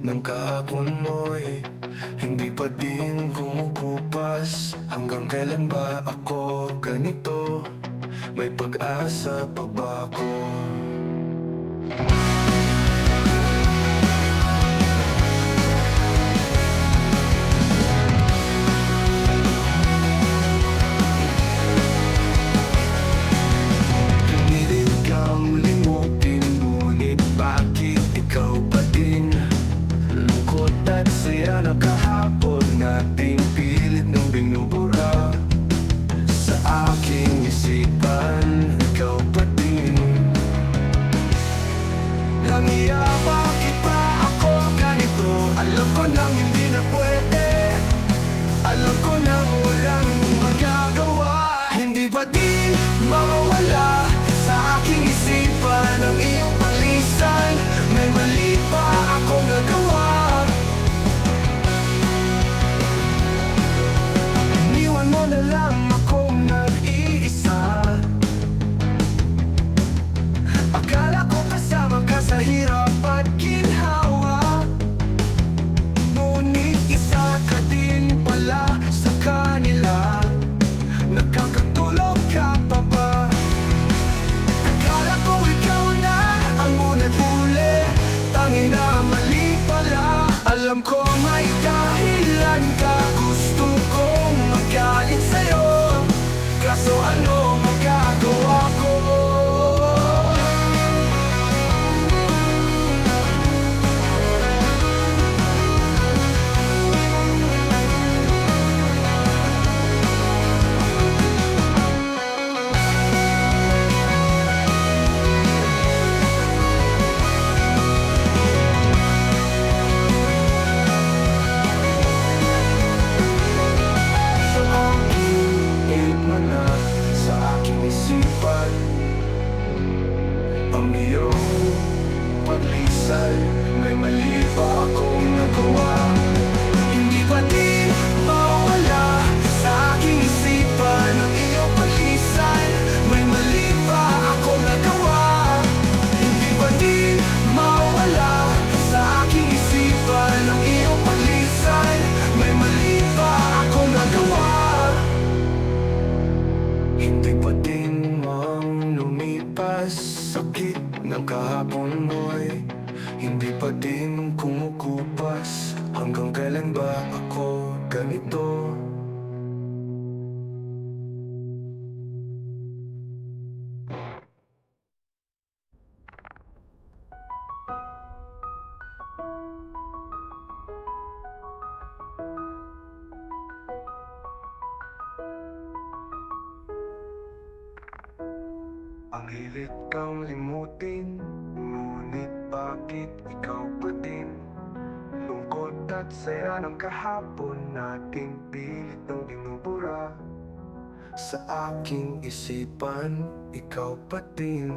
ng kahapon mo'y hindi pa din kumukupas. Hanggang kailan ba ako ganito? May pag-asa pa ba ako? Pinilit kang limutin, ngunit bakit ikaw pa din? Lungkot at saya na kahapon nating pilit nang binubura. Sa aking isipan, ikaw pa din. Nangiya, bakit ba ako ganito? Alam ko nang hindi na pwede, alam ko nang walang magagawa. Hindi ba din mawawala sa aking isipan ang iyong palisan? May mali pa akong nagawa. Iniwan mo na lang akong nag-iisa. Akala ko kasama ka sa hirap at ginhawa, ngunit isa ka din pala sa kanila. Nagkakatulog ka pa ba? Akala ko ikaw na ang unang huli, tanging na mali pala. Alam ko may dahilan ka, gusto kong magalit sa'yo, kaso ano magagawa ko? Sa aking isipan ang iyong paglisan, may mali ba akong nagawa? Hindi ba din mawala sa aking isipan ang iyong paglisan? May mali ba akong nagawa? Hindi ba din mawala sa aking isipan ang iyong paglisan? May mali ba akong nagawa? Hindi pa din mang lumipas, sakit ng kahapon mo'y hindi pa din kumukupas. Hanggang kailan ba ako ganito? Ang hilit kang limutin, ngunit bakit ikaw pa din? Lungkot at saya ng kahapon nating pilit ng binubura. Sa aking isipan, ikaw pa din.